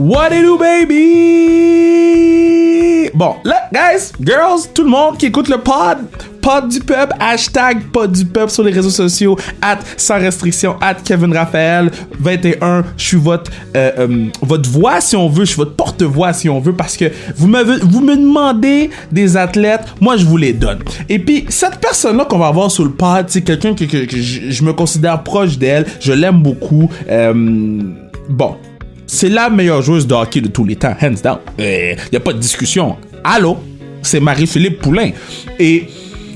What it do, baby? Bon, là, guys, girls, tout le monde qui écoute le pod du pub, hashtag pod du pub sur les réseaux sociaux, @sans restriction, Kevin Raphaël 21. Je suis votre voix si on veut, je suis votre porte-voix si on veut, parce que vous me demandez des athlètes, moi je vous les donne. Et puis cette personne-là qu'on va avoir sur le pod, c'est quelqu'un que je me considère proche d'elle, je l'aime beaucoup. Bon, c'est la meilleure joueuse de hockey de tous les temps, hands down. Y a pas de discussion. Allô, c'est Marie-Philippe Poulin. Et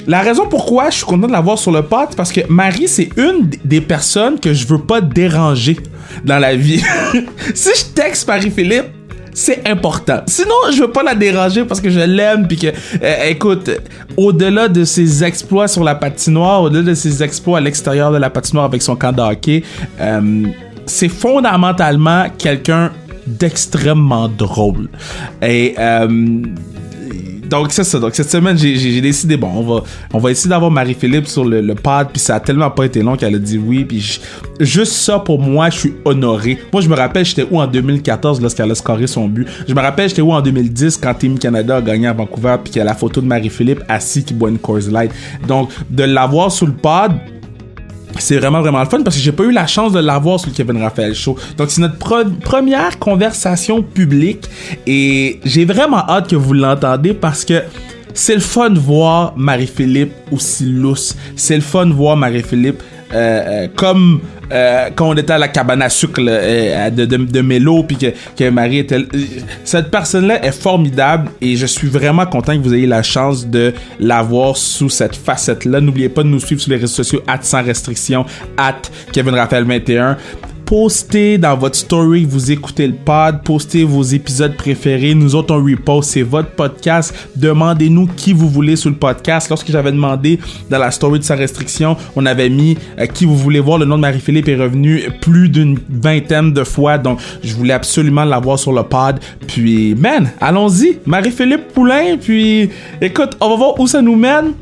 la raison pourquoi je suis content de l'avoir sur le pod, c'est parce que Marie, c'est une des personnes que je veux pas déranger dans la vie. Si je texte Marie-Philippe, c'est important. Sinon, je veux pas la déranger parce que je l'aime, puis que, écoute, au-delà de ses exploits sur la patinoire, au-delà de ses exploits à l'extérieur de la patinoire avec son camp de hockey, c'est fondamentalement quelqu'un d'extrêmement drôle. Et donc c'est ça. Donc cette semaine, j'ai décidé, bon, on va essayer d'avoir Marie-Philippe sur le pod, puis ça a tellement pas été long qu'elle a dit oui, puis juste ça pour moi, je suis honoré. Moi, je me rappelle, j'étais où en 2014 lorsqu'elle a scoré son but. Je me rappelle, j'étais où en 2010 quand Team Canada a gagné à Vancouver, puis qu'il y a la photo de Marie-Philippe assis qui boit une Coors Light. Donc de l'avoir sur le pod, c'est vraiment vraiment le fun parce que j'ai pas eu la chance de l'avoir sur le Kevin Raphaël Show. Donc c'est notre première conversation publique et j'ai vraiment hâte que vous l'entendez parce que c'est le fun de voir Marie-Philippe aussi lousse. C'est le fun de voir Marie-Philippe comme quand on était à la cabane à sucre de Mélo, puis que Marie était... Cette personne-là est formidable et je suis vraiment content que vous ayez la chance de l'avoir sous cette facette-là. N'oubliez pas de nous suivre sur les réseaux sociaux @sans restriction, Kevin Raphaël 21. Postez dans votre story que vous écoutez le pod, postez vos épisodes préférés. Nous autres, on repost, c'est votre podcast. Demandez-nous qui vous voulez sur le podcast. Lorsque j'avais demandé dans la story de Sans Restriction, on avait mis qui vous voulez voir. Le nom de Marie-Philippe est revenu plus d'une 20aine de fois. Donc, je voulais absolument l'avoir sur le pod. Puis, man, allons-y. Marie-Philippe Poulin. Puis, écoute, on va voir où ça nous mène.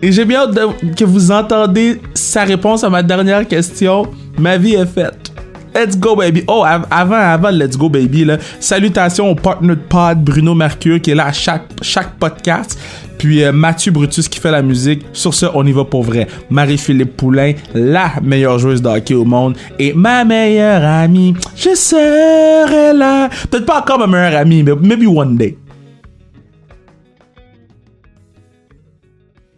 Et j'ai bien hâte que vous entendez sa réponse à ma dernière question. Ma vie est faite. Let's go, baby. Oh, avant Let's go, baby, là. Salutations au partner de pod, Bruno Mercure, qui est là à chaque podcast. Puis Mathieu Brutus qui fait la musique. Sur ce, on y va pour vrai. Marie-Philippe Poulin, la meilleure joueuse de hockey au monde. Et ma meilleure amie, je serai là. Peut-être pas encore ma meilleure amie, mais maybe one day.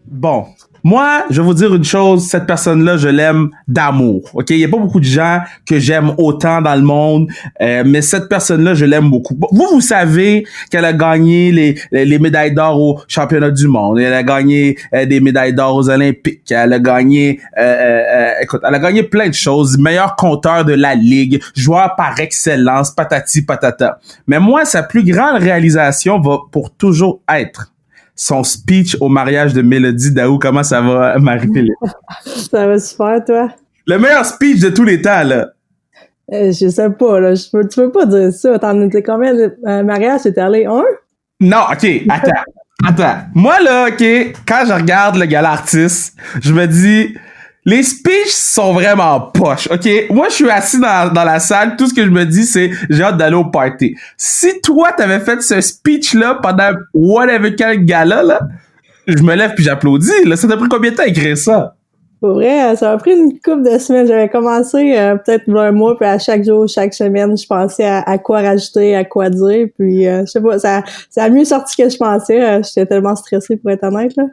Bon. Moi, je vais vous dire une chose, cette personne-là, je l'aime d'amour, ok? Il y a pas beaucoup de gens que j'aime autant dans le monde, mais cette personne-là, je l'aime beaucoup. Vous savez qu'elle a gagné les médailles d'or au championnat du monde, elle a gagné des médailles d'or aux Olympiques, elle a gagné, écoute, elle a gagné plein de choses, meilleur compteur de la ligue, joueur par excellence, patati patata. Mais moi, sa plus grande réalisation va pour toujours être son speech au mariage de Mélodie Daou. Comment ça va, Marie-Philippe? Ça va super, toi? Le meilleur speech de tous les temps, là. Je sais pas, là. Tu peux pas dire ça. T'en étais combien de mariages? T'es allé un? Non, OK, attends. Moi, là, OK, quand je regarde le gala artiste, je me dis... Les speeches sont vraiment poches, ok? Moi, je suis assis dans la salle, tout ce que je me dis, c'est j'ai hâte d'aller au party. Si toi, t'avais fait ce speech-là pendant whatever quel gala, là, je me lève puis j'applaudis, là. Ça t'a pris combien de temps à écrire ça? Pour vrai, ça m'a pris une couple de semaines. J'avais commencé peut-être un mois, puis à chaque jour, chaque semaine, je pensais à quoi rajouter, à quoi dire, puis je sais pas, ça a mieux sorti que je pensais. J'étais tellement stressée, pour être honnête, là.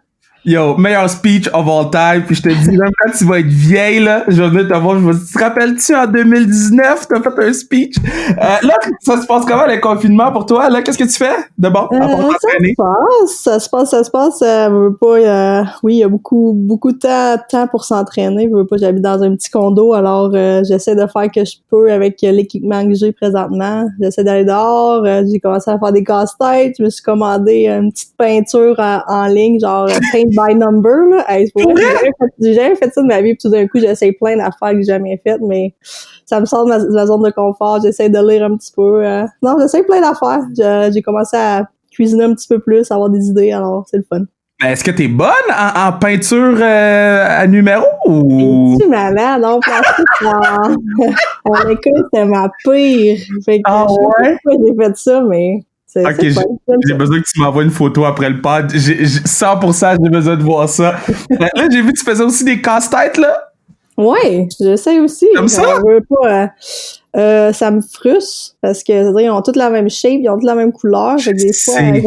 Yo, meilleur speech of all time, puis je te dis, même quand tu vas être vieille, là, je vais venir te voir, te rappelles-tu, en 2019, t'as fait un speech? Là, ça se passe comment, le confinement, pour toi, là? Qu'est-ce que tu fais de bon? Ça se passe, oui, il y a beaucoup de temps pour s'entraîner, je veux pas, j'habite dans un petit condo, alors, j'essaie de faire que je peux avec l'équipement que j'ai présentement. J'essaie d'aller dehors, j'ai commencé à faire des casse-têtes, je me suis commandé une petite peinture en ligne, genre, paint by number, là. Hey, c'est pour vrai, j'ai jamais fait ça de ma vie, puis tout d'un coup, j'essaie plein d'affaires que j'ai jamais faites, mais ça me sort de ma zone de confort, j'essaie de lire un petit peu. Non, j'essaie plein d'affaires. J'ai commencé à cuisiner un petit peu plus, avoir des idées, alors c'est le fun. Ben, est-ce que t'es bonne en peinture à numéro ou? Tu malade, non, en école, c'était ma pire. Fait que Ah je sais pas ouais? pourquoi j'ai fait ça, mais c'est Ok, pas j'ai besoin que tu m'envoies une photo après le pod. 100% j'ai besoin de voir ça. Là, j'ai vu que tu faisais aussi des casse-têtes, là. Ouais, je sais aussi. Comme ça? Je veux pas, ça me frustre parce que c'est-à-dire, ils ont toutes la même shape, ils ont toutes la même couleur. Fait que des fois, sais.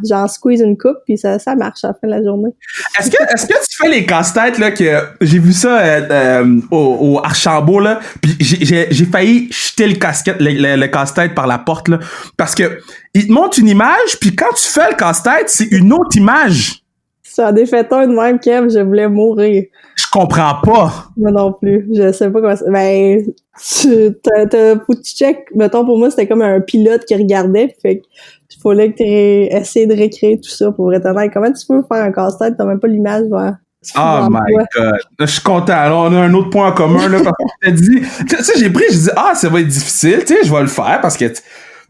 j'en squeeze une coupe puis ça marche à la fin de la journée. Est-ce que tu fais les casse-têtes, là, que j'ai vu ça au Archambault, là, puis j'ai failli jeter le casse-tête par la porte, là, parce que il te montre une image, puis quand tu fais le casse-tête, c'est une autre image. Ça a défait un de même, Kev, je voulais mourir. Je comprends pas. Moi non plus. Je sais pas comment ça. Ben, faut que tu check. Mettons, pour moi, c'était comme un pilote qui regardait. Fait que il fallait que tu essayé de recréer tout ça pour être honnête. Comment tu peux faire un casse-tête? T'as même pas l'image vers. Oh my god. Je suis content. Alors, on a un autre point en commun, là, parce que je t'ai dit, tu sais, j'ai dit, ça va être difficile, tu sais, je vais le faire parce que,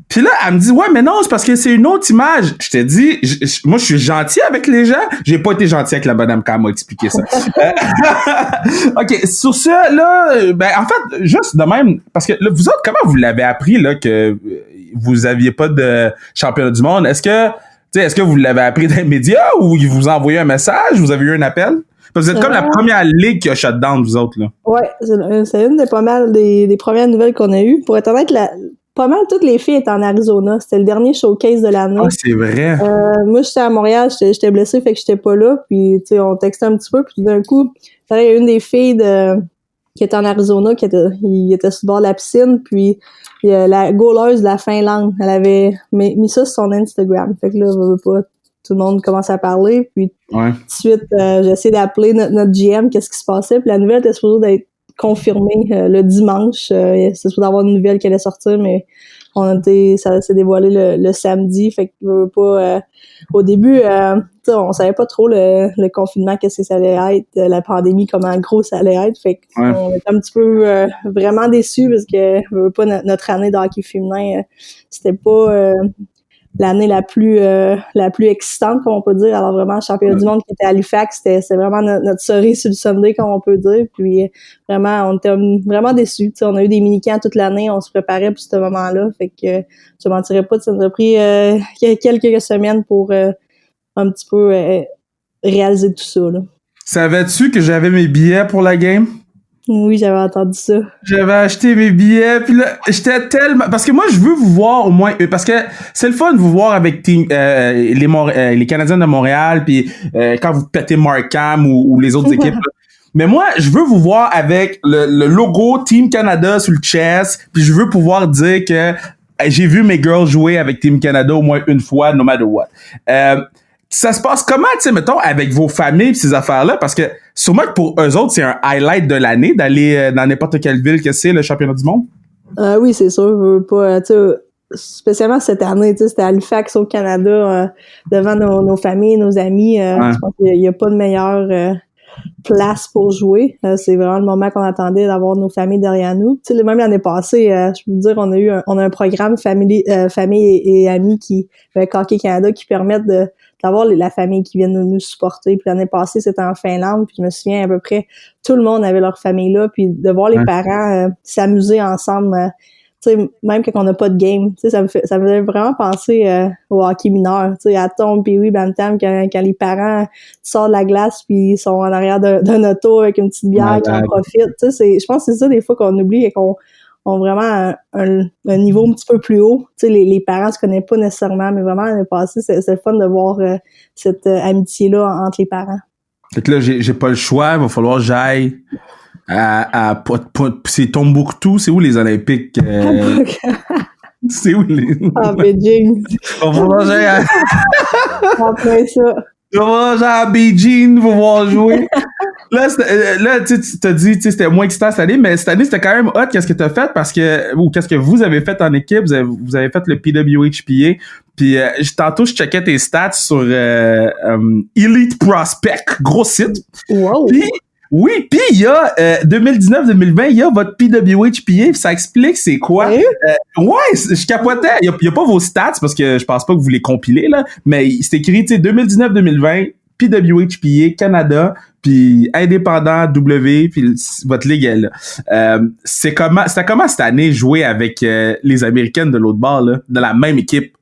puis là, elle me dit, ouais, mais non, c'est parce que c'est une autre image. Je t'ai dit, moi, je suis gentil avec les gens. J'ai pas été gentil avec la madame quand elle m'a expliqué ça. OK, sur ça, là, ben, en fait, juste de même, parce que là, vous autres, comment vous l'avez appris, là, que vous aviez pas de championnat du monde? Est-ce que vous l'avez appris dans les médias ou ils vous ont envoyé un message? Vous avez eu un appel? Parce que vous êtes comme la première ligue qui a shut down, vous autres, là. Ouais, c'est une des pas mal des premières nouvelles qu'on a eues. Pour être honnête, pas mal toutes les filles étaient en Arizona. C'était le dernier showcase de l'année. Ah, c'est vrai. Moi, j'étais à Montréal, j'étais blessée, fait que j'étais pas là. Puis, tu sais, on textait un petit peu, puis d'un coup, il y a une des filles qui était en Arizona, qui était sur le bord de la piscine, puis la goaleuse de la Finlande, elle avait mis ça sur son Instagram. Fait que là, je veux pas, tout le monde commence à parler, puis tout de suite, j'ai essayé d'appeler notre GM, qu'est-ce qui se passait, puis la nouvelle était supposée d'être confirmée le dimanche. C'est supposé d'avoir une nouvelle qui allait sortir, mais ça s'est dévoilé le samedi, fait que je veux pas... au début, on savait pas trop le confinement, qu'est-ce que ça allait être, la pandémie, comment gros ça allait être, fait qu'on était un petit peu vraiment déçus parce que je veux pas notre année de hockey féminin, c'était pas l'année la plus excitante, comme on peut dire. Alors vraiment, le championnat du monde qui était à Halifax, c'était vraiment notre cerise sur le sundae, comme on peut dire. Puis vraiment, on était vraiment déçus. T'sais, on a eu des mini-camps toute l'année, on se préparait pour ce moment-là. Fait que je mentirais pas, ça nous a pris quelques semaines pour un petit peu réaliser tout ça, là. Savais-tu que j'avais mes billets pour la game? Oui, j'avais entendu ça. J'avais acheté mes billets, puis là, j'étais tellement... Parce que moi, je veux vous voir au moins... Parce que c'est le fun de vous voir avec les Canadiens de Montréal, puis quand vous pétez Markham ou les autres équipes. Là. Mais moi, je veux vous voir avec le logo Team Canada sur le chest, puis je veux pouvoir dire que j'ai vu mes girls jouer avec Team Canada au moins une fois, no matter what. Ça se passe comment, tu sais, mettons, avec vos familles et ces affaires-là? Parce que sûrement que pour eux autres, c'est un highlight de l'année d'aller dans n'importe quelle ville que c'est le championnat du monde. Oui, c'est sûr. Je veux pas, tu sais, spécialement cette année, tu sais, c'était à Halifax au Canada, devant nos familles, nos amis. Je pense qu'il y a pas de meilleure place pour jouer. C'est vraiment le moment qu'on attendait d'avoir nos familles derrière nous. Tu sais, même l'année passée, je peux vous dire, on a un programme famille et amis avec Hockey Canada qui permettent d'avoir la famille qui vient nous supporter. Puis l'année passée, c'était en Finlande, puis je me souviens à peu près tout le monde avait leur famille là, puis de voir les parents s'amuser ensemble. Tu sais, même quand on n'a pas de game, tu sais, ça me faisait vraiment penser au hockey mineur, tu sais, à Tom, puis oui, Bantam, quand les parents sortent de la glace puis ils sont en arrière d'un auto avec une petite bière qui en profite, tu sais, je pense que c'est ça des fois qu'on oublie et qu'on ont vraiment un niveau un petit peu plus haut. Tu sais, les parents se connaissent pas nécessairement, mais vraiment l'année passée, c'est le fun de voir cette amitié-là entre les parents. Fait que là, j'ai pas le choix, il va falloir que j'aille c'est Tombouctou, c'est où les Olympiques? C'est où les... Beijing. Il va falloir que j'aille Après ça. Il va falloir que j'aille à Beijing pour voir jouer. Là, tu t'as dit, c'était moins excitant cette année, mais cette année, c'était quand même hot. Qu'est-ce que t'as fait? Ou qu'est-ce que vous avez fait en équipe? Vous avez fait le PWHPA. Puis, tantôt, je checkais tes stats sur Elite Prospect. Gros site. Wow. Puis il y a 2019-2020, il y a votre PWHPA, puis ça explique c'est quoi. Ouais, je capotais. Il y a pas vos stats parce que je pense pas que vous les compilez là, mais c'est écrit, tu sais, 2019-2020 PWHPA Canada, puis indépendant W, puis votre ligue est là. C'était comment cette année jouer avec les Américaines de l'autre bord, là, de la même équipe?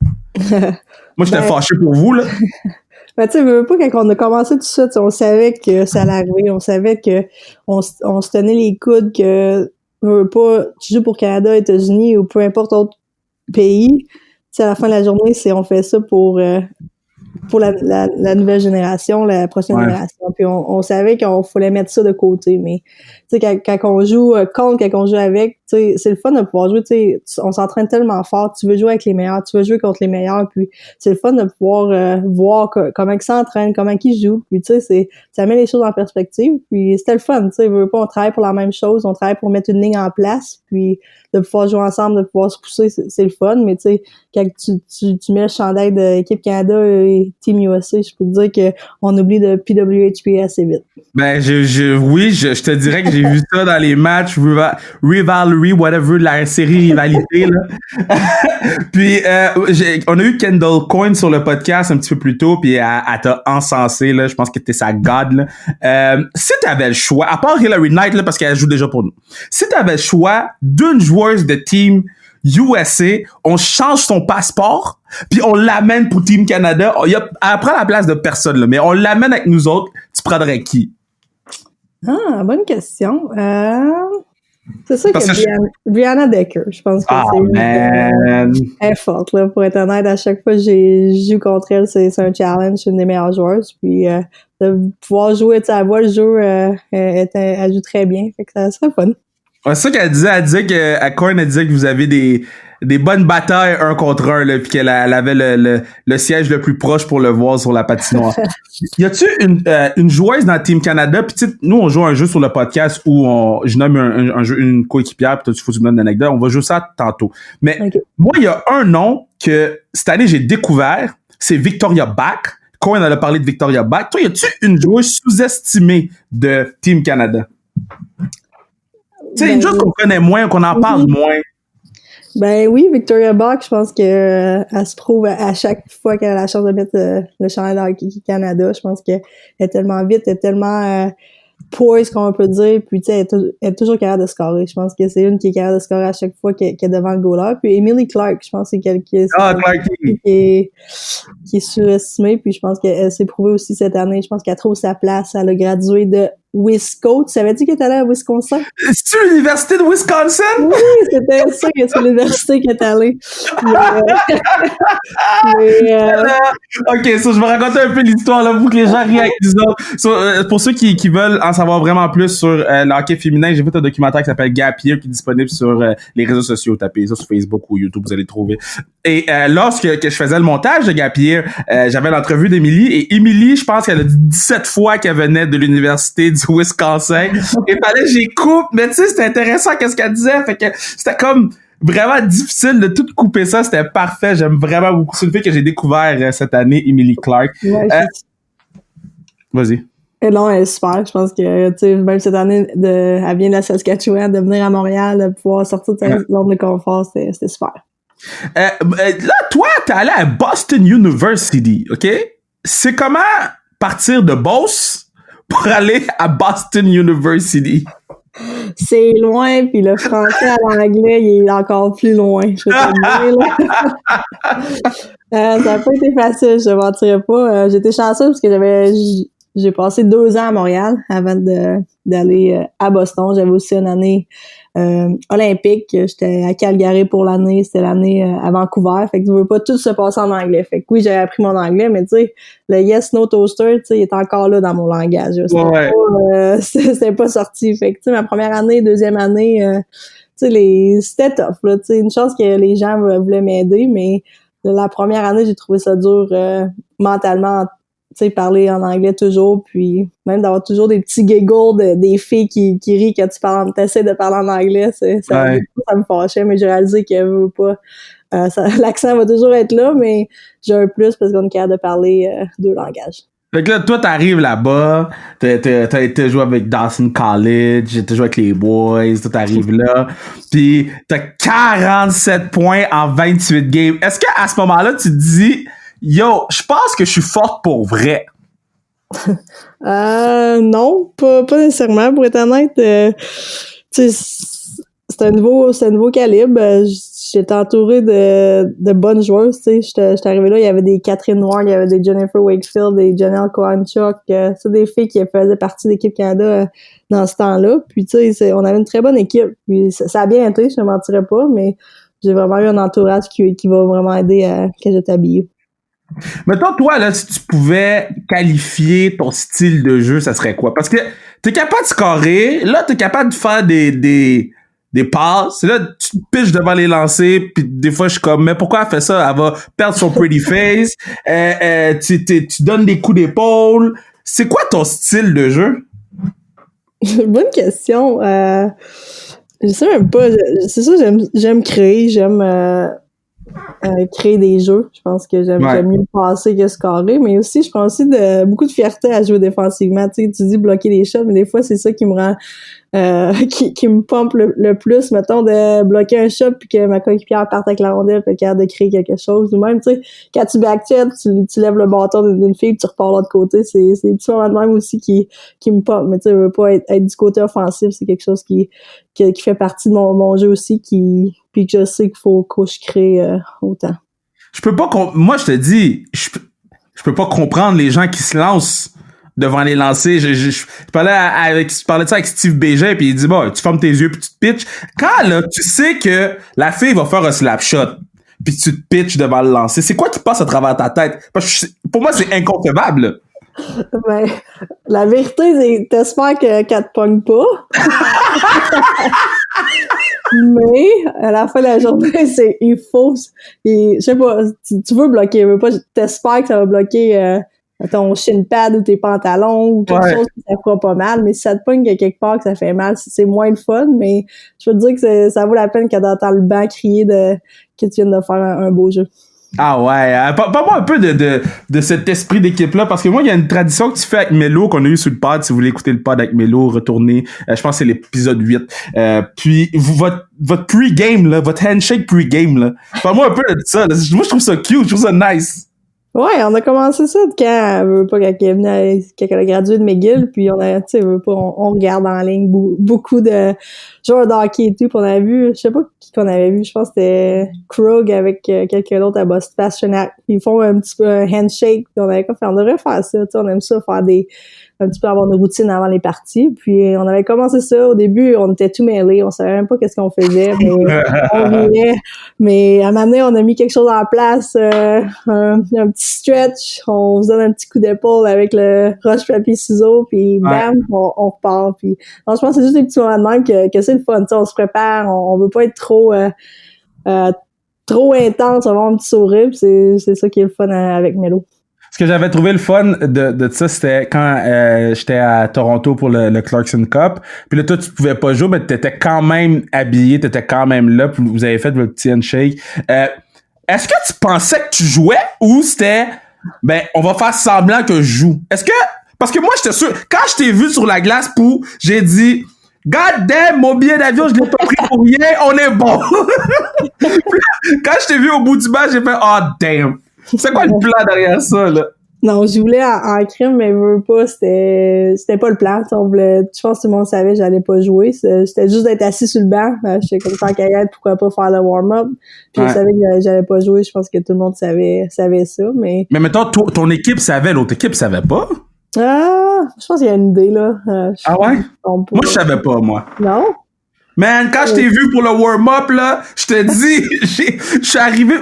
Moi, j'étais fâché pour vous, là. Ben, tu sais, veux pas, quand on a commencé tout de suite, on savait que ça allait arriver, on savait que on se tenait les coudes, que veux pas, tu joues pour Canada, États-Unis ou peu importe autre pays. Tu sais, à la fin de la journée, on fait ça pour la nouvelle génération, la prochaine génération. Puis on savait qu'on fallait mettre ça de côté. Mais tu sais, quand on joue contre, quand on joue avec, tu sais, c'est le fun de pouvoir jouer. Tu sais, on s'entraîne tellement fort. Tu veux jouer avec les meilleurs, tu veux jouer contre les meilleurs. Puis c'est le fun de pouvoir voir comment ils s'entraînent, comment ils jouent. Puis tu sais, ça met les choses en perspective. Puis c'était le fun. Tu sais, on travaille pour la même chose, on travaille pour mettre une ligne en place. Puis de pouvoir jouer ensemble, de pouvoir se pousser, c'est le fun. Mais tu sais, quand tu mets le chandail de l'équipe Canada et Team USA, je peux te dire que on oublie de PWHP assez vite. Ben, oui, je te dirais que j'ai vu ça dans les matchs Rivalry, whatever, la série Rivalité, là. Puis, on a eu Kendall Coyne sur le podcast un petit peu plus tôt, puis elle t'a encensé, là. Je pense que t'es sa god, là. Si t'avais le choix, à part Hillary Knight, là, parce qu'elle joue déjà pour nous. Si t'avais le choix d'une joueuse de Team USA, on change son passeport, puis on l'amène pour Team Canada. Elle prend la place de personne, là, mais on l'amène avec nous autres. Tu prendrais qui? Ah, bonne question. C'est sûr que Brianna Decker, je pense que elle est forte, là, pour être honnête. À chaque fois que j'ai joué contre elle, c'est un challenge, c'est une des meilleures joueuses. Puis de pouvoir jouer, tu sais, elle voit le jeu, elle joue très bien. Fait que ça serait fun. Ouais, c'est ça qu'elle disait. Elle disait que, à Korn, elle disait que vous avez des bonnes batailles un contre un, là, puis qu'elle avait le siège le plus proche pour le voir sur la patinoire. Y a-tu une joueuse dans Team Canada? Puis tu sais, nous, on joue un jeu sur le podcast où je nomme un jeu, une coéquipière, puis toi, tu faut que tu me donnes une anecdote. On va jouer ça tantôt. Mais moi, il y a un nom que cette année, j'ai découvert. C'est Victoria Bach. Korn, elle a parlé de Victoria Bach. Toi, y a-tu une joueuse sous-estimée de Team Canada? Tu sais, une chose qu'on connaît moins, qu'on en parle moins. Ben oui, Victoria Bach, je pense que elle se prouve à chaque fois qu'elle a la chance de mettre le chandail de Hockey Canada. Je pense qu'elle est tellement vite, elle est tellement poise, qu'on peut dire. Puis tu sais, elle est toujours capable de scorer. Je pense que c'est une qui est capable de scorer à chaque fois qu'elle est devant le goaler. Puis Emily Clark, je pense que c'est quelqu'un qui est surestimée. Puis je pense qu'elle s'est prouvée aussi cette année. Je pense qu'elle trouve sa place. Elle a gradué de Wisco. Tu savais-tu qu'elle est allée à Wisconsin? C'est-tu l'université de Wisconsin? Oui, c'était ça que c'est l'université qu'elle est allée. Ok, so, je vais raconter un peu l'histoire là pour que les gens rient avec nous autres. Pour ceux qui veulent en savoir vraiment plus sur le hockey féminin, j'ai fait un documentaire qui s'appelle Gap Year qui est disponible sur les réseaux sociaux. Tapez ça sur Facebook ou YouTube, vous allez le trouver. Et lorsque je faisais le montage de Gap Year, j'avais l'entrevue d'Émilie. Et Émilie, je pense qu'elle a dit 17 fois qu'elle venait de l'université du Wisconsin. Et fallait que j'y coupe. Mais tu sais, c'était intéressant qu'est-ce qu'elle disait. Fait que c'était comme vraiment difficile de tout couper ça. C'était parfait. J'aime vraiment beaucoup. C'est une fille que j'ai découvert cette année, Emily Clark. Ouais, vas-y. Et non, elle est super. Je pense que, tu sais, même cette année, elle vient de la Saskatchewan, de venir à Montréal, de pouvoir sortir de sa zone de confort, c'était super. Là, toi, t'es allé à Boston University, OK? C'est comment partir de Beauce pour aller à Boston University? C'est loin, puis le français à l'anglais, il est encore plus loin. Je vais te dire, là. Ça n'a pas été facile, je ne mentirais pas. J'étais chanceuse parce que j'ai passé 2 ans à Montréal avant d'aller à Boston. J'avais aussi une année olympique. J'étais à Calgary pour l'année. C'était l'année à Vancouver. Fait que tu veux pas tout se passer en anglais. Fait que oui, j'ai appris mon anglais, mais tu sais, le yes, no toaster, tu sais, il est encore là dans mon langage. C'était pas sorti. Fait que tu sais, ma première année, deuxième année, tu sais, c'était tough, là. Tu sais, une chance que les gens voulaient m'aider, mais la première année, j'ai trouvé ça dur mentalement, tu sais, parler en anglais toujours, puis même d'avoir toujours des petits giggles des filles qui rient quand tu essaies de parler en anglais, ça me fâchait, mais j'ai réalisé que pas, l'accent va toujours être là, mais j'ai un plus parce qu'on est capable de parler 2 langages. Fait que là, toi, t'arrives là-bas, t'as été jouer avec Dawson College, t'as joué avec les boys, toi, t'arrives là, pis t'as 47 points en 28 games. Est-ce qu'à ce moment-là, tu te dis, yo, je pense que je suis forte pour vrai? Non, pas nécessairement, pour être honnête. Tu sais, c'est un nouveau calibre. J'étais entourée de bonnes joueuses, tu sais. J'étais arrivée là, il y avait des Catherine Ward, il y avait des Jennifer Wakefield, des Janelle Kowalchuk, c'est des filles qui faisaient partie de l'équipe Canada dans ce temps-là. Puis tu sais, on avait une très bonne équipe. Puis ça a bien été, je ne mentirais pas, mais j'ai vraiment eu un entourage qui va vraiment aider à que je t'habille. Mettons, toi, là, si tu pouvais qualifier ton style de jeu, ça serait quoi? Parce que t'es capable de scorer, là, t'es capable de faire des passes, là, tu te piches devant les lancers, puis des fois, je suis comme, mais pourquoi elle fait ça? Elle va perdre son pretty face, tu donnes des coups d'épaule. C'est quoi ton style de jeu? Bonne question. Je sais même pas. C'est ça, j'aime créer, j'aime créer des jeux. Je pense que j'aime mieux passer que scorer, mais aussi, je prends aussi beaucoup de fierté à jouer défensivement. Tu sais, tu dis bloquer les shots, mais des fois, c'est ça qui me rend qui me pompe le plus, mettons, de bloquer un shot puis que ma coéquipière parte avec la rondelle puis qu'elle a de créer quelque chose. Ou même, tu sais, quand tu backcheck, tu lèves le bâton d'une fille puis tu repars de l'autre côté. C'est des petits moments de même aussi qui me pompe. Mais tu sais, je veux pas être du côté offensif. C'est quelque chose qui fait partie de mon jeu aussi puis que je sais qu'il faut que je crée autant. Je peux pas moi, je te dis, je peux pas comprendre les gens qui se lancent devant les lancers. Je parlais de ça avec Steve Bégin, puis il dit, bon, tu fermes tes yeux puis tu te pitches. Quand, là, tu sais que la fille va faire un slap shot, puis tu te pitches devant le lancer, c'est quoi qui passe à travers ta tête? Parce que pour moi, c'est inconcevable. Ben, la vérité, c'est t'espères qu'elle te pogne pas. Mais, à la fin de la journée, il faut, je sais pas, tu veux bloquer, t'espères que ça va bloquer, ton shin pad ou tes pantalons ou quelque chose que ça fera pas mal, mais si ça te pogne quelque part que ça fait mal, c'est moins le fun, mais je peux te dire que ça vaut la peine que d'entendre le banc crier que tu viens de faire un beau jeu. Ah ouais, parle-moi un peu de cet esprit d'équipe-là, parce que moi, il y a une tradition que tu fais avec Mélo, qu'on a eu sur le pod. Si vous voulez écouter le pod avec Mélo, retournez. Je pense que c'est l'épisode 8. Puis, votre pre-game, là, votre handshake pre-game, là. Parle-moi un peu de ça. Là. Moi, je trouve ça cute, je trouve ça nice. Ouais, on a commencé ça quand elle a gradué de McGill, puis on regarde en ligne beaucoup de joueurs de hockey et tout, puis on a vu, je sais pas qui qu'on avait vu, je pense que c'était Krug avec quelqu'un d'autre à Boston Pasternak. Ils font un petit peu un handshake, puis on devrait faire ça, tu sais, on aime ça faire un petit peu avoir une routine avant les parties, puis on avait commencé ça, au début, on était tout mêlés, on savait même pas qu'est-ce qu'on faisait, mais on riait, mais à un moment donné, on a mis quelque chose en place, un petit stretch, on se donne un petit coup d'épaule avec le roche papier ciseaux, puis bam, on repart, puis non, je pense que c'est juste des petits moments de même que c'est le fun, on se prépare, on veut pas être trop intense, avoir un petit sourire, c'est ça qui est le fun avec Mélo. Ce que j'avais trouvé le fun de ça, c'était quand j'étais à Toronto pour le Clarkson Cup. Puis là, toi, tu pouvais pas jouer, mais t'étais quand même habillé, t'étais quand même là, puis vous avez fait votre petit handshake. Est-ce que tu pensais que tu jouais ou c'était, on va faire semblant que je joue? Parce que moi, j'étais sûr, quand je t'ai vu sur la glace, j'ai dit, God damn, mon billet d'avion, je l'ai pas pris pour rien, on est bon. Quand je t'ai vu au bout du match, j'ai fait, oh damn. C'est quoi le plan derrière ça, là? Non, je voulais en crime, mais c'était pas le plan. Je pense que tout le monde savait que j'allais pas jouer. C'était juste d'être assis sur le banc. J'étais comme tant qu'à y être, pourquoi pas faire le warm-up. Puis je savais que j'allais pas jouer. Je pense que tout le monde savait ça, mais... Mais mettons, ton équipe savait, l'autre équipe savait pas? Je pense qu'il y a une idée, là. Ah ouais? Moi, je savais pas, moi. Non? Man, quand je t'ai vu pour le warm-up, là, je te dis, je suis arrivé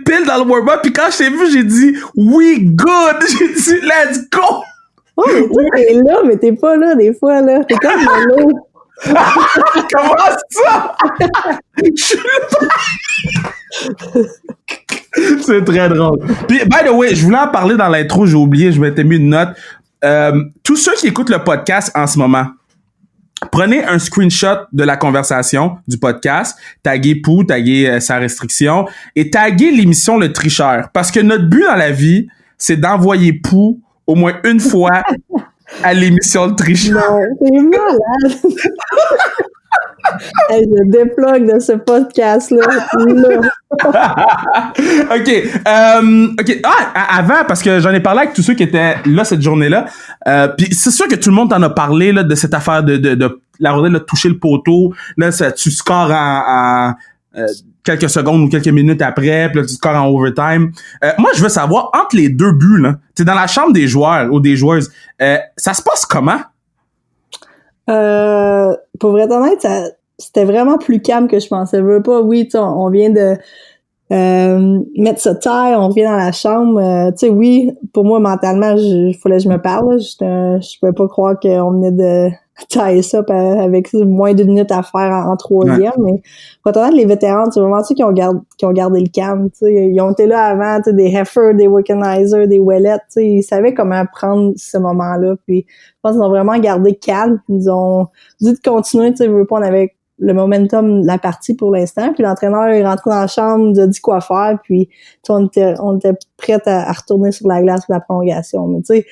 pile dans le warm-up, puis quand je t'ai vu, j'ai dit, we good! J'ai dit, let's go! Oh, mais t'es là, mais t'es pas là, des fois, là. T'es comme Mélo. Comment ça? Je suis là. C'est très drôle. Puis, by the way, je voulais en parler dans l'intro, j'ai oublié, je m'étais mis une note. Tous ceux qui écoutent le podcast en ce moment, prenez un screenshot de la conversation du podcast, taguez Pou, taguez Sans Restriction et taguez l'émission Le Tricheur. Parce que notre but dans la vie, c'est d'envoyer Pou au moins une fois à l'émission Le Tricheur. Non, c'est malade. Hey, je déplugue de ce podcast-là. OK. Avant, parce que j'en ai parlé avec tous ceux qui étaient là cette journée-là. Puis c'est sûr que tout le monde t'en a parlé là, de cette affaire de la rondelle de toucher le poteau. Là, tu scores en quelques secondes ou quelques minutes après, puis là, tu scores en overtime. Moi, je veux savoir, entre les deux buts, là, t'es dans la chambre des joueurs ou des joueuses, ça se passe comment? Pour être honnête, c'était vraiment plus calme que je pensais. Je veux pas, oui, tu sais, on vient de mettre ça taille, on revient dans la chambre. Tu sais, oui, pour moi, mentalement, fallait que je me parle. Je pouvais pas croire qu'on venait de tailler ça avec moins d'une minute à faire en troisième. Ouais. Mais pour être honnête, les vétérans, c'est vraiment ceux qui ont gardé le calme. Tu sais, ils ont été là avant, tu sais, des Heifer, des Wickenheiser, des Ouellet. Tu sais, ils savaient comment prendre ce moment-là. Puis je pense qu'ils ont vraiment gardé calme. Ils ont dit de continuer. Tu sais, je veux pas, on avait le momentum de la partie pour l'instant. Puis l'entraîneur est rentré dans la chambre, nous a dit quoi faire. Puis on était prêts à retourner sur la glace pour la prolongation. Mais tu sais,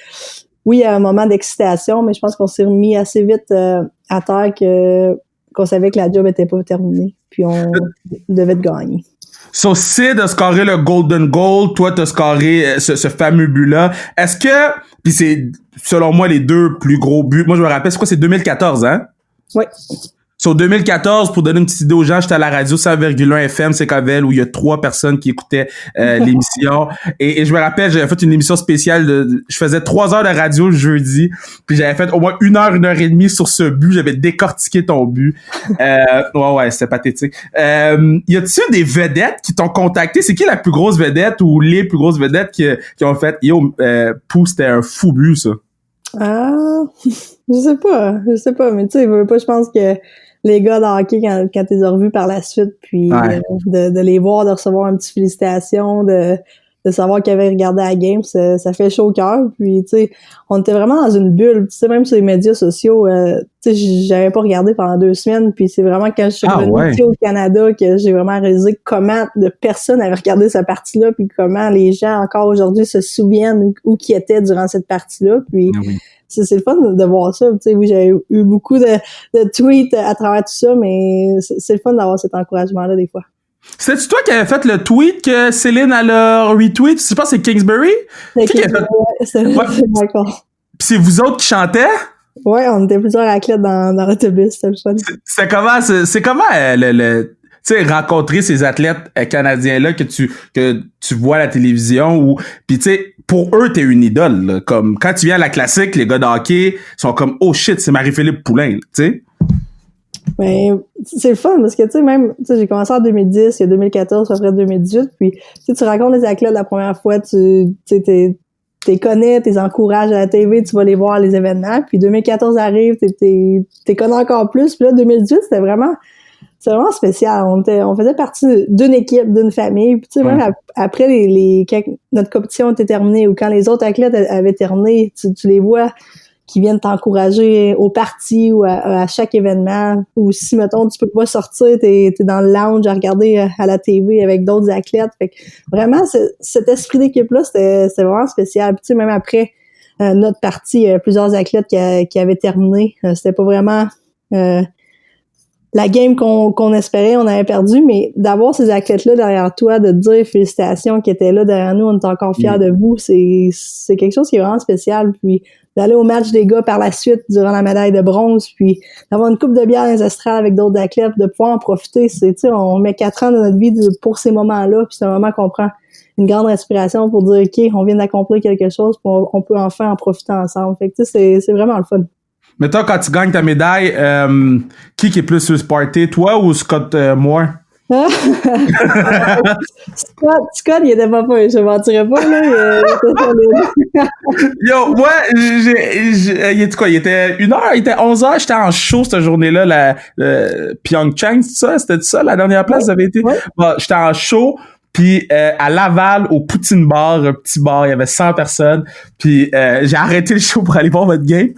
oui, il y a un moment d'excitation, mais je pense qu'on s'est remis assez vite à terre qu'on savait que la job était pas terminée. Puis on devait gagner. So, Sid a scoré le Golden Goal, toi t'as scoré ce fameux but-là. Est-ce que, puis c'est selon moi les deux plus gros buts, moi je me rappelle, c'est quoi, c'est 2014, hein? Oui. So, 2014, pour donner une petite idée aux gens, j'étais à la radio 100,1 FM, c'est Cavel, où il y a 3 personnes qui écoutaient l'émission. Et je me rappelle, j'avais fait une émission spéciale je faisais 3 heures de radio le jeudi, puis j'avais fait au moins 1 heure et demie sur ce but, j'avais décortiqué ton but. Ouais, c'était pathétique. Y a-t-il des vedettes qui t'ont contacté? C'est qui la plus grosse vedette ou les plus grosses vedettes qui ont fait, Pou, c'était un fou but, ça? Je sais pas, mais tu sais, je pense que les gars de hockey, quand t'es revus par la suite, puis ouais. de les voir, de recevoir une petite félicitation, de savoir qu'ils avaient regardé la game, ça fait chaud au cœur. Puis tu sais, on était vraiment dans une bulle. Tu sais, même sur les médias sociaux, tu sais, j'avais pas regardé pendant 2 semaines. Puis c'est vraiment quand je suis revenue au Canada que j'ai vraiment réalisé comment de personnes avaient regardé cette partie-là, puis comment les gens encore aujourd'hui se souviennent où qui étaient durant cette partie-là. Puis c'est le fun de voir ça. Tu sais, oui, j'ai eu beaucoup de tweets à travers tout ça, mais c'est le fun d'avoir cet encouragement-là des fois. C'est-tu toi qui avais fait le tweet que Céline a le retweet? Je pense que c'est Kingsbury? C'est Michael. Pis c'est vous autres qui chantaient? Ouais, on était plusieurs athlètes dans l'autobus, c'était le fun. C'est comment tu sais, rencontrer ces athlètes canadiens-là que tu vois à la télévision ou puis tu sais, pour eux, t'es une idole, là. Comme quand tu viens à la classique, les gars de hockey sont comme oh shit, c'est Marie-Philippe Poulain, tu sais. Ben, c'est le fun parce que tu sais, même, tu sais, j'ai commencé en 2010, il y a 2014, après 2018, puis tu rencontres les athlètes la première fois, tu t'es connais, t'es encourages à la TV, tu vas les voir les événements, puis 2014 arrive, t'es connais encore plus, puis là 2018, c'est vraiment spécial. On faisait partie d'une équipe, d'une famille. Puis tu sais, même après quand notre compétition était terminée ou quand les autres athlètes avaient terminé, tu les vois qui viennent t'encourager au party ou à chaque événement. Ou si, mettons, tu peux pas sortir, t'es dans le lounge à regarder à la TV avec d'autres athlètes. Fait que vraiment, cet esprit d'équipe-là, c'était vraiment spécial. Puis tu sais, même après notre partie, plusieurs athlètes qui avaient terminé. C'était pas vraiment la game qu'on espérait, on avait perdu, mais d'avoir ces athlètes-là derrière toi, de te dire félicitations qui étaient là derrière nous, on est encore fiers de vous, c'est quelque chose qui est vraiment spécial. Puis d'aller au match des gars par la suite durant la médaille de bronze, puis d'avoir une coupe de bière ancestrale avec d'autres athlètes, de pouvoir en profiter, tu sais, on met 4 ans de notre vie pour ces moments-là, puis c'est un moment qu'on prend une grande respiration pour dire OK, on vient d'accomplir quelque chose, puis on peut enfin en profiter ensemble. Fait que tu sais, c'est vraiment le fun. Mettons, quand tu gagnes ta médaille, qui est plus sur le party, toi ou Scott Moore? Scott, il était pas je mentirais pas, là. Yo, moi, il était quoi? Il était 1h, il était 11h, j'étais en show cette journée-là, Pyeongchang, c'est ça? C'était ça, la dernière place, vous avez été? Ouais. Bon, j'étais en show. Puis à Laval, au Poutine Bar, un petit bar, il y avait 100 personnes. Puis j'ai arrêté le show pour aller voir votre game.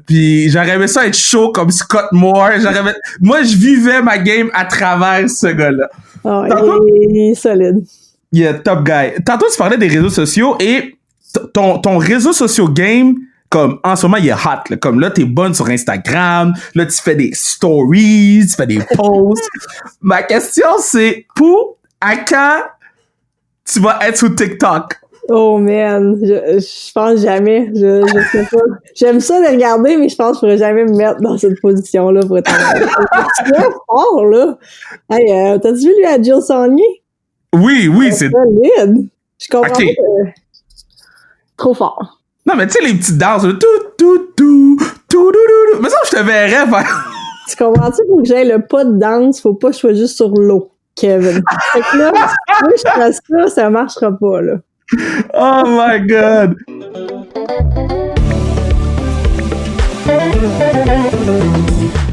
Puis j'aurais aimé ça être chaud comme Scott Moore. Moi, je vivais ma game à travers ce gars-là. Oh, il est solide. Il est top guy. Tantôt, tu parlais des réseaux sociaux et ton réseau social game, comme, en ce moment, il est hot, là. Comme là, t'es bonne sur Instagram. Là, tu fais des stories, tu fais des posts. Ma question, c'est, à quand tu vas être sur TikTok? Oh man, je pense jamais. Je sais pas. J'aime ça de regarder, mais je pense que je pourrais jamais me mettre dans cette position-là pour être honnête. C'est fort, là. Hey, t'as-tu vu lui à Jill Saunier? Oui, c'est... solide. Je comprends Ok. pas. Trop fort. Non, mais tu sais, les petites danses, là, tout. Mais ça, je te verrais faire... Tu comprends-tu? Pour que j'aille le pas de danse, faut pas que je sois juste sur l'eau, Kevin. Fait que là, si moi je fasse ça marchera pas, là. Oh my God!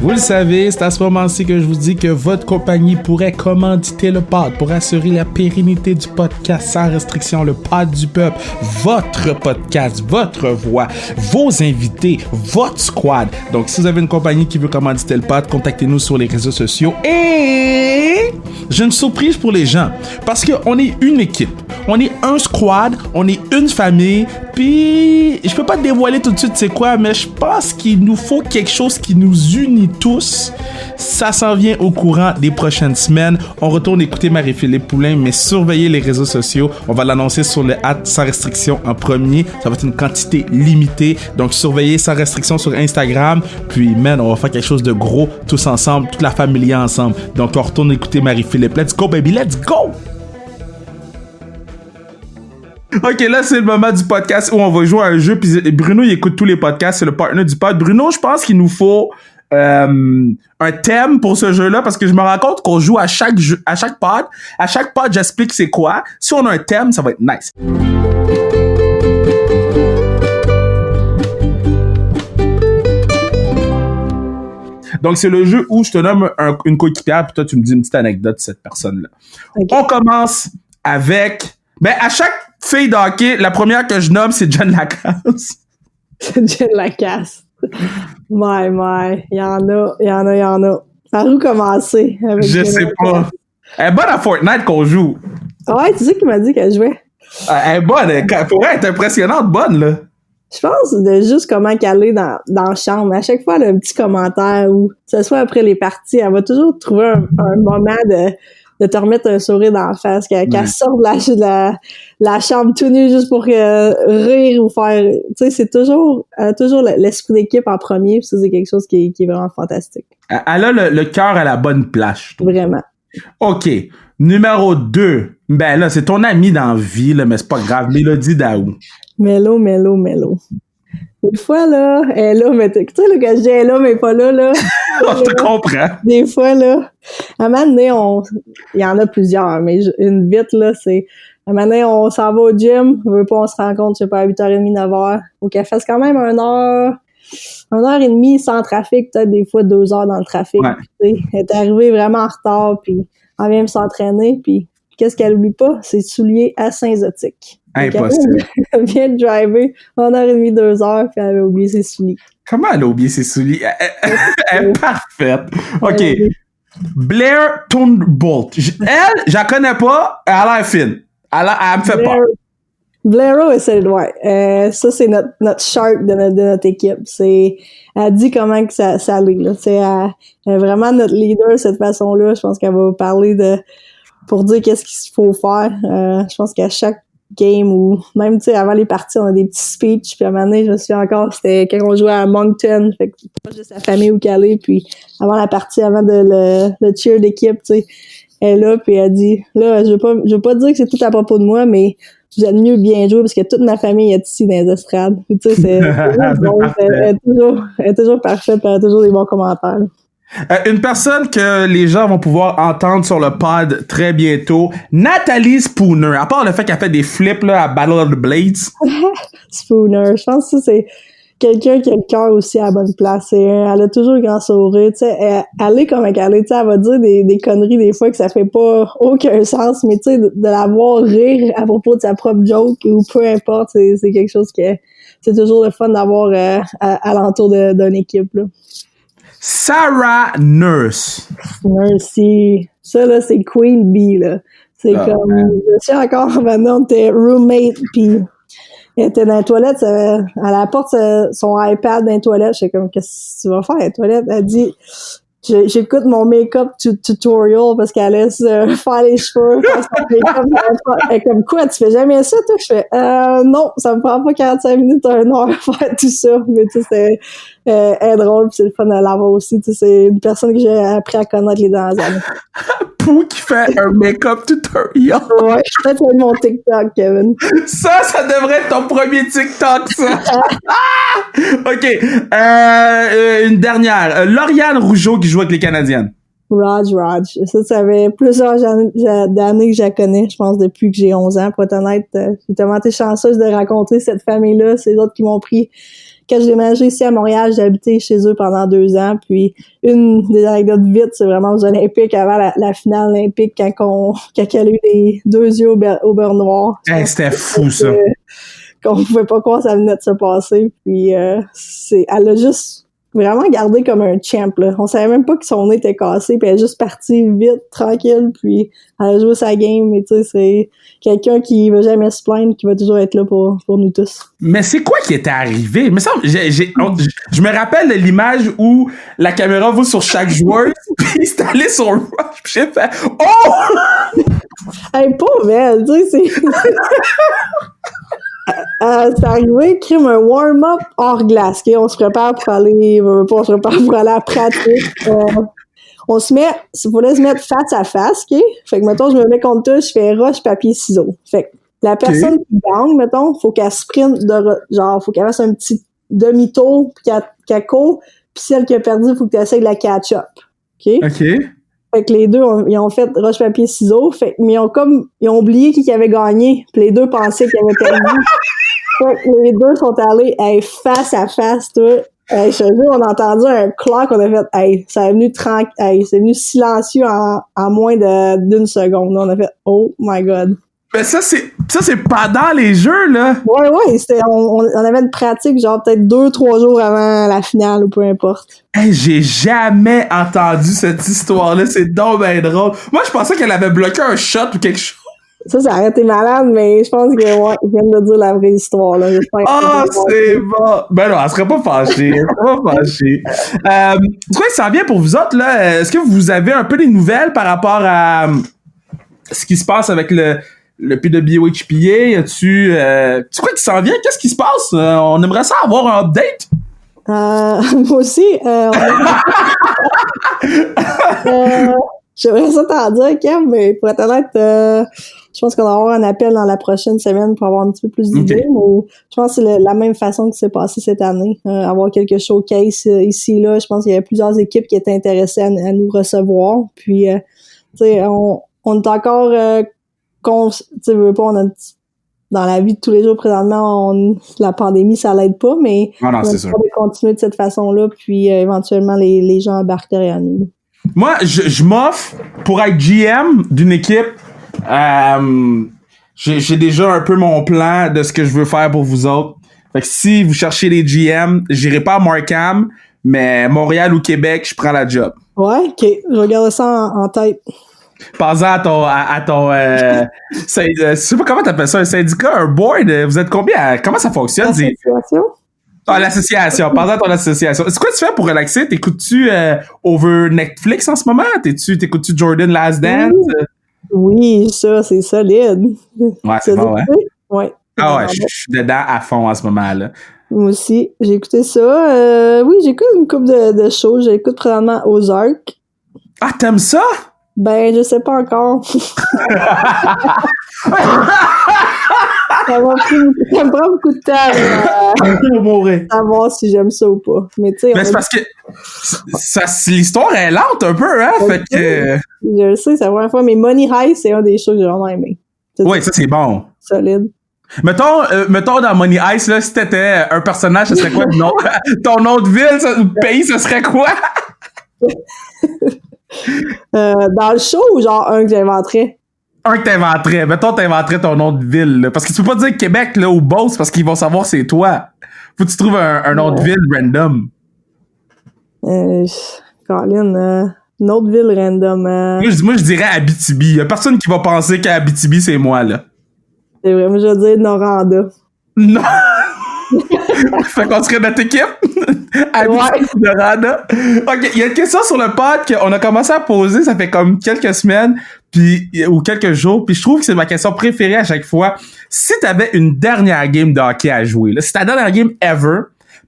Vous le savez, c'est à ce moment-ci que je vous dis que votre compagnie pourrait commanditer le pod pour assurer la pérennité du podcast sans restriction, le pod du peuple, votre podcast, votre voix, vos invités, votre squad. Donc, si vous avez une compagnie qui veut commanditer le pod, contactez-nous sur les réseaux sociaux. Et j'ai une surprise pour les gens parce qu'on est une équipe, on est un squad, on est une famille. Puis, je peux pas te dévoiler tout de suite c'est quoi, mais je pense qu'il nous faut quelque chose qui nous unit tous. Ça s'en vient au courant des prochaines semaines. On retourne écouter Marie-Philippe Poulin, mais surveillez les réseaux sociaux. On va l'annoncer sur le @ sans restriction en premier. Ça va être une quantité limitée. Donc, surveillez sans restriction sur Instagram. Puis, man, on va faire quelque chose de gros tous ensemble, toute la famille ensemble. Donc, on retourne écouter Marie-Philippe. Let's go, baby, let's go! Ok, là, c'est le moment du podcast où on va jouer à un jeu. Puis Bruno, il écoute tous les podcasts. C'est le partner du pod. Bruno, je pense qu'il nous faut un thème pour ce jeu-là parce que je me rends compte qu'on joue à chaque jeu, à chaque pod. À chaque pod, j'explique c'est quoi. Si on a un thème, ça va être nice. Donc, c'est le jeu où je te nomme une coéquipière puis toi, tu me dis une petite anecdote de cette personne-là. Okay. On commence avec... Ben, à chaque fille de hockey, la première que je nomme, c'est Jen Lacasse. Jen Lacasse. My. Il y en a. Par où commencer? Avec je sais pas. Elle est bonne à Fortnite qu'on joue. Ouais, tu sais qui m'a dit qu'elle jouait? Elle est bonne. Elle pourrait être impressionnante bonne, là. Je pense de juste comment qu'elle est dans la chambre. À chaque fois, elle a un petit commentaire ou, que ce soit après les parties, elle va toujours trouver un moment de te remettre un sourire dans la face, qu'elle sorte de la chambre tout nue juste pour rire ou faire... Tu sais, c'est toujours... Elle a toujours l'esprit d'équipe en premier, puis ça, c'est quelque chose qui est vraiment fantastique. Elle a le cœur à la bonne place. Vraiment. OK. Numéro 2. Ben là, c'est ton ami dans la vie, là, mais c'est pas grave. Mélodie Daou. Mélo. Des fois, là, elle est là, mais tu sais, là, quand je dis elle est là, mais pas là. Je te comprends. Des fois, là, à un moment donné, il y en a plusieurs, mais une vite, là, c'est, à un moment donné, on s'en va au gym, on veut pas, on se rencontre, je sais pas, à 8h30, 9h. Faut qu'elle fasse quand même 1h30 sans trafic, peut-être des fois 2 heures dans le trafic. Ouais. Elle est arrivée vraiment en retard, puis elle vient s'entraîner, puis qu'est-ce qu'elle oublie pas? Ses souliers asymptotiques. Impossible. Elle vient de driver 1h30, 2 heures, puis elle avait oublié ses souliers. Comment elle a oublié ses souliers? Elle est parfaite. OK. Blair Thunberg. Elle, je la connais pas, elle a l'air fine. Elle me fait peur. Blairo, ouais. Ça, c'est notre shark de notre équipe. Elle dit comment que ça l'est, là. Elle est vraiment notre leader de cette façon-là. Je pense qu'elle va parler pour dire qu'est-ce qu'il faut faire. Je pense qu'à chaque game ou même, tu sais, avant les parties, on a des petits speeches. Puis à un moment donné, je me souviens encore, c'était quand on jouait à Moncton. Fait que pas juste sa famille où qu'elle est. Puis avant la partie, avant le cheer d'équipe, tu sais, elle est là, puis elle dit, là, je veux pas dire que c'est tout à propos de moi, mais vous êtes mieux bien jouer parce que toute ma famille est ici dans les estrades. Puis tu sais, c'est bon, elle est toujours parfaite, elle a toujours des bons commentaires. Une personne que les gens vont pouvoir entendre sur le pod très bientôt, Nathalie Spooner. À part le fait qu'elle fait des flips là, à Battle of the Blades. Spooner, je pense que c'est quelqu'un qui a le cœur aussi à la bonne place. Elle a toujours le grand sourire. Tu sais, elle est comme elle est. Tu sais, elle va dire des conneries des fois que ça fait pas aucun sens, mais tu sais, de la voir rire à propos de sa propre joke ou peu importe, c'est quelque chose que c'est toujours le fun d'avoir à l'entour d'une équipe, là. Sarah Nurse. Merci. Ça, là, c'est Queen Bee, là. C'est comme... Je suis encore, maintenant, on était roommate, puis Elle était dans les toilettes, elle apporte son iPad dans les toilettes. J'étais comme, qu'est-ce que tu vas faire dans les toilettes? Elle dit, j'écoute mon make-up tutorial parce qu'elle laisse faire les cheveux, faire son make-up. Elle est comme, quoi, tu fais jamais ça, toi? Je fais, non, ça me prend pas 45 minutes, 1 heure faire tout ça. Mais tu sais, elle est drôle pis c'est le fun de l'avoir aussi. Tu sais, c'est une personne que j'ai appris à connaître les dernières années. Pou qui fait un make-up tutorial. Ouais, peut-être c'est mon TikTok, Kevin. Ça devrait être ton premier TikTok, ça. OK. Une dernière. Lauriane Rougeau qui joue avec les Canadiennes. Raj. Ça fait plusieurs d'années que je la connais, je pense, depuis que j'ai 11 ans. Pour être honnête, j'ai tellement été chanceuse de rencontrer cette famille-là. C'est eux autres qui m'ont pris. Quand j'ai déménagé ici à Montréal, j'ai habité chez eux pendant 2 ans. Puis, une des anecdotes vite, c'est vraiment aux Olympiques, avant la finale olympique, quand elle a eu les 2 yeux au beurre noir. Hey, c'était fou, ça. Qu'on pouvait pas croire ça venait de se passer. Puis, elle a juste vraiment gardé comme un champ, là. On savait même pas que son nez était cassé, puis elle est juste partie vite, tranquille, puis elle a joué sa game, mais tu sais, c'est quelqu'un qui va jamais se plaindre, qui va toujours être là pour nous tous. Mais c'est quoi qui était arrivé? Il me semble, je me rappelle de l'image où la caméra va sur chaque joueur, puis c'est allé sur Rush, puis j'ai fait « Oh! » Hey, pauvre elle, tu sais, c'est... c'est arrivé, crime un warm-up hors glace, okay? On se prépare pour aller, on se prépare pour aller à la pratique. On se met, il fallait se mettre face à face, ok? Fait que, mettons, je me mets contre toi, je fais roche, papier, ciseaux. Fait que, la personne qui gagne, mettons, faut qu'elle sprint genre, faut qu'elle fasse un petit demi-tour, puis qu'elle court, puis celle qui a perdu, faut que tu essaies de la catch-up. Ok? Fait que les deux, ils ont fait roche, papier, ciseaux. Fait mais ils ont oublié qui avait gagné. Puis les deux pensaient qu'ils avaient perdu. Fait que les deux sont allés, face à face, toi. Je te jure, on a entendu un claque, on a fait, ça est venu c'est venu silencieux en moins d'une seconde. Là, on a fait, oh my god. Mais ça, c'est pendant les jeux, là. Ouais, on avait une pratique, genre, peut-être 2-3 jours avant la finale, ou peu importe. Hey, j'ai jamais entendu cette histoire-là. C'est donc ben drôle. Moi, je pensais qu'elle avait bloqué un shot ou quelque chose. Ça aurait été malade, mais je pense que, ouais, ils viennent de dire la vraie histoire, là. C'est bon. Ben non, elle serait pas fâchée. Du coup, ça s'en vient pour vous autres, là. Est-ce que vous avez un peu des nouvelles par rapport à ce qui se passe avec le PWHPA? Y a-tu c'est quoi qui s'en vient? Qu'est-ce qui se passe? On aimerait ça avoir un update. Moi aussi, j'aimerais ça t'en dire, Kev, mais pour être honnête, je pense qu'on va avoir un appel dans la prochaine semaine pour avoir un petit peu plus d'idées. Okay. Mais je pense que c'est la même façon que c'est passé cette année. Avoir quelques showcases ici, là. Je pense qu'il y avait plusieurs équipes qui étaient intéressées à nous recevoir. Puis, tu sais, on est encore... tu sais, on a dans la vie de tous les jours présentement, la pandémie, ça l'aide pas, mais on va continuer de cette façon-là, puis éventuellement, les gens embarquent derrière nous. Moi, je m'offre pour être GM d'une équipe. J'ai déjà un peu mon plan de ce que je veux faire pour vous autres. Fait que si vous cherchez les GM, j'irai pas à Markham, mais Montréal ou Québec, je prends la job. Ouais, ok. Je regarde ça en tête. Pensant à ton je sais pas comment t'appelles ça, un syndicat, un board, vous êtes combien? Comment ça fonctionne? L'association? L'association, pensant à ton association. C'est quoi tu fais pour relaxer? T'écoutes-tu over Netflix en ce moment? T'écoutes-tu Jordan Last Dance? Oui, ça, c'est solide. Ouais, c'est bon, ouais. Ouais. Ah ouais, je suis dedans à fond en ce moment-là. Moi aussi, j'ai écouté ça. Oui, j'écoute une couple de shows. J'écoute présentement Ozark. Ah, t'aimes ça? Ben, je sais pas encore. Ça me prend beaucoup de temps à savoir si j'aime ça ou pas. Mais tu sais, c'est parce que l'histoire est lente un peu, hein? Fait que... Je le sais, c'est la première fois, mais Money High, c'est un des shows que j'ai vraiment aimé. Oui, ça c'est bon. Solide. Mettons dans Money Ice, là, si t'étais un personnage, ce serait quoi ton nom de ville, ou pays, ce serait quoi? Dans le show ou genre un que j'inventerais? Un que t'inventerais. Mettons, t'inventerais ton nom de ville. Là. Parce que tu peux pas dire Québec là, ou Beauce parce qu'ils vont savoir c'est toi. Faut que tu trouves un nom de ville random. Colin, une autre ville random. Moi, je dirais Abitibi. Y a personne qui va penser qu'Abitibi, c'est moi, là. C'est vrai, moi, je vais dire Noranda. Non! Fait qu'on serait notre équipe? De Rana. Ok, il y a une question sur le pod qu'on a commencé à poser, ça fait comme quelques semaines ou quelques jours, puis je trouve que c'est ma question préférée à chaque fois. Si t'avais une dernière game de hockey à jouer, là, c'est ta dernière game ever,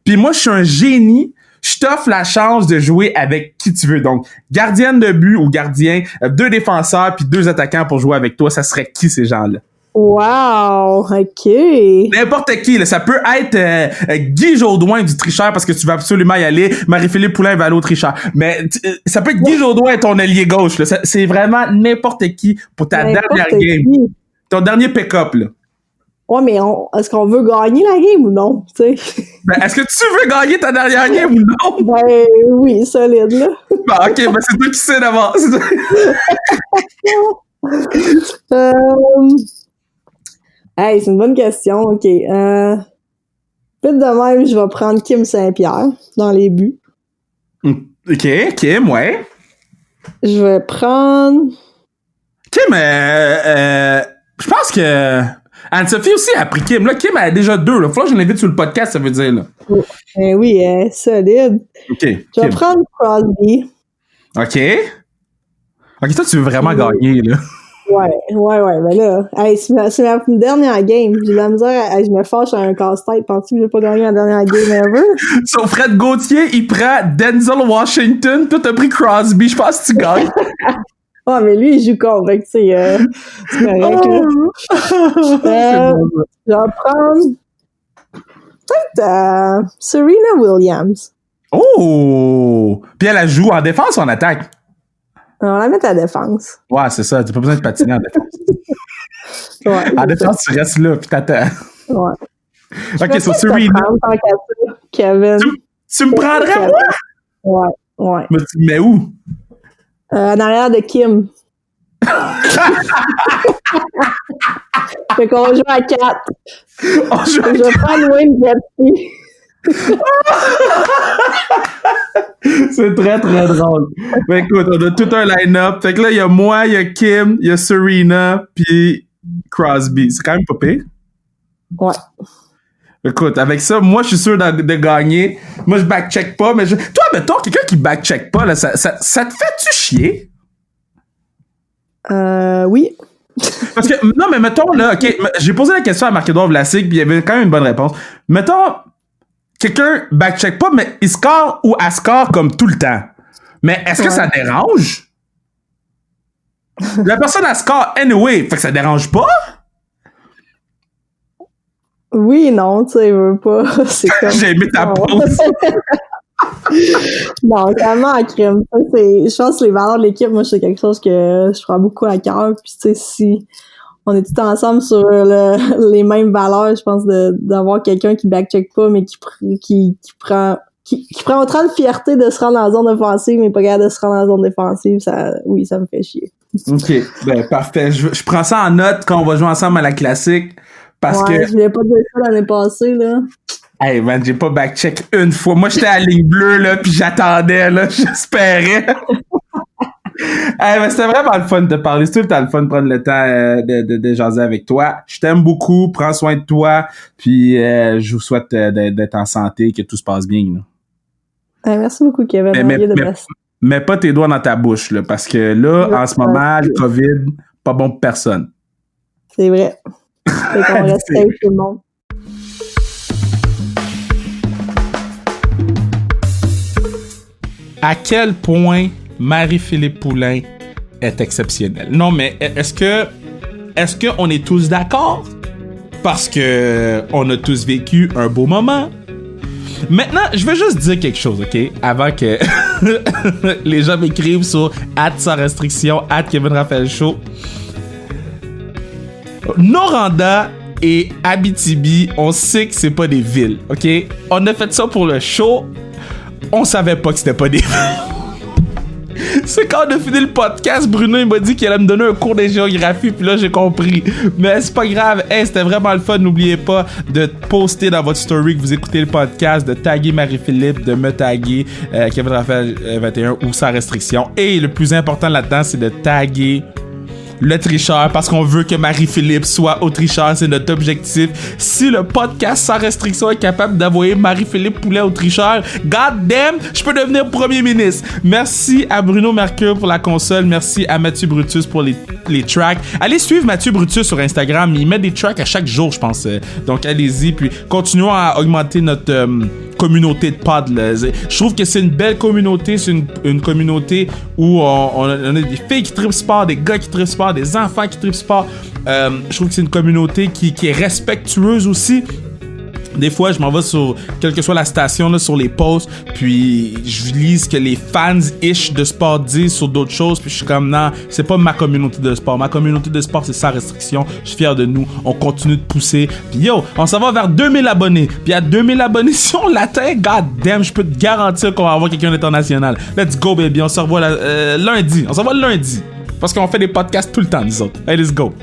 puis moi je suis un génie, je t'offre la chance de jouer avec qui tu veux. Donc, gardienne de but ou gardien, 2 défenseurs puis 2 attaquants pour jouer avec toi, ça serait qui ces gens-là? Wow, ok. N'importe qui, là. Ça peut être Guy Jodoin du tricheur parce que tu vas absolument y aller. Marie-Philippe Poulain va aller au tricheur. Mais ça peut être Guy Jodoin ton allié gauche. Là. C'est vraiment n'importe qui pour ta dernière game. Ton dernier pick-up. Là. Ouais, mais est-ce qu'on veut gagner la game ou non? T'sais? Ben, est-ce que tu veux gagner ta dernière game ou non? Ben oui, solide là. Ben, ok, ben c'est toi qui sais d'avance. Hey, c'est une bonne question. OK. Vite de même, je vais prendre Kim Saint-Pierre dans les buts. OK, Kim, ouais. Je vais prendre... Kim, je pense que... Anne-Sophie aussi a pris Kim. Là, Kim a déjà 2. Là. Faut que je l'invite sur le podcast, ça veut dire. Là. Oui, solide. OK. Je vais prendre Crosby. OK. OK, toi, tu veux vraiment gagner, là. Ouais, ben là, hey, c'est ma dernière game. J'ai de la misère, je me fâche à un casse-tête. Penses-tu que j'ai pas gagné la dernière game ever? So, Fred Gauthier, il prend Denzel Washington, toi t'as pris Crosby, je pense que tu gagnes. Ouais, mais lui, il joue contre, fait que c'est correct, là. Je vais prendre peut-être Serena Williams. Oh! Puis elle joue en défense ou en attaque? On va la mettre à la défense. Ouais, c'est ça. T'as pas besoin de patiner en défense. Ouais, en défense, tu restes là, puis t'attends. Ouais. Ok, so Serena. Kevin. Tu me prendrais, moi? Ouais. Mais tu me mets où? En arrière de Kim. Fait qu'on joue à 4. Je vais prendre Wayne Gretzky. C'est très, très drôle. Mais écoute, on a tout un line-up. Fait que là, il y a moi, il y a Kim, il y a Serena, puis Crosby. C'est quand même pas pire. Ouais. Écoute, avec ça, moi, je suis sûr de gagner. Moi, je back-check pas, mais toi, mettons, quelqu'un qui back-check pas, là, ça te fait-tu chier? Oui. Parce que, non, mais mettons, là, OK, j'ai posé la question à Marc-Édouard Vlasic, puis il y avait quand même une bonne réponse. Mettons, quelqu'un back-check pas, mais il score ou elle score comme tout le temps. Mais est-ce que ça dérange? La personne, elle score anyway, fait que ça dérange pas? Oui, non, tu sais, veut pas. C'est comme... J'ai aimé ta pause. Non, tellement en crime. Je pense que les valeurs de l'équipe, moi, c'est quelque chose que je prends beaucoup à cœur. Puis, tu sais, si on est tous ensemble sur les mêmes valeurs, je pense d'avoir quelqu'un qui backcheck pas, mais qui prend autant de fierté de se rendre dans la zone offensive, mais pas capable de se rendre dans la zone défensive, ça me fait chier. OK, ben parfait. Je prends ça en note quand on va jouer ensemble à la classique. Parce que... je voulais pas dire ça l'année passée, là. Hey man, j'ai pas backcheck une fois. Moi, j'étais à la ligne bleue, là, pis j'attendais, là, j'espérais. Hey, mais c'était vraiment le fun de parler. C'est tout le temps le fun de prendre le temps de jaser avec toi. Je t'aime beaucoup, prends soin de toi, puis je vous souhaite d'être en santé, que tout se passe bien, là. Merci beaucoup, Kevin. Mets pas tes doigts dans ta bouche, là, parce que là, en ce moment, le COVID, pas bon pour personne. C'est vrai. Fait qu'on reste safe tout le monde. À quel point Marie-Philippe Poulain est exceptionnelle. Non, mais est-ce qu'on est tous d'accord? Parce que on a tous vécu un beau moment. Maintenant, je vais juste dire quelque chose, OK? Avant que les gens m'écrivent sur @sans-restriction, @KevinRaphaël-Show. Noranda et Abitibi, on sait que c'est pas des villes, OK? On a fait ça pour le show. On savait pas que c'était pas des villes. C'est quand on a fini le podcast, Bruno il m'a dit qu'il allait me donner un cours de géographie, puis là j'ai compris. Mais c'est pas grave, hey, c'était vraiment le fun. N'oubliez pas de poster dans votre story que vous écoutez le podcast, de taguer Marie-Philippe, de me taguer Kevin Raphaël 21 ou sans restriction. Et le plus important là-dedans, c'est de taguer le tricheur parce qu'on veut que Marie-Philippe soit au tricheur. C'est notre objectif. Si le podcast sans restriction est capable d'envoyer Marie-Philippe Poulet au tricheur, god damn, je peux devenir premier ministre. Merci à Bruno Mercure pour la console. Merci à Mathieu Brutus pour les tracks. Allez suivre Mathieu Brutus sur Instagram. Il met des tracks à chaque jour, je pense. Donc, allez-y. Puis, continuons à augmenter notre communauté de pod. Là. Je trouve que c'est une belle communauté. C'est une communauté où on a des filles qui trippent sport, des gars qui trippent sport, des enfants qui trippent sport. Je trouve que c'est une communauté qui est respectueuse aussi. Des fois, je m'en vais sur, quelle que soit la station, là, sur les posts, puis je lis ce que les fans-ish de sport disent sur d'autres choses, puis je suis comme, non, c'est pas ma communauté de sport. Ma communauté de sport, c'est sans restriction. Je suis fier de nous. On continue de pousser. Puis yo, on s'en va vers 2000 abonnés. Puis à 2000 abonnés, si on l'atteint, god damn, je peux te garantir qu'on va avoir quelqu'un d'international. Let's go, baby. On se revoit lundi. On se revoit lundi. Parce qu'on fait des podcasts tout le temps, nous autres. Hey, let's go.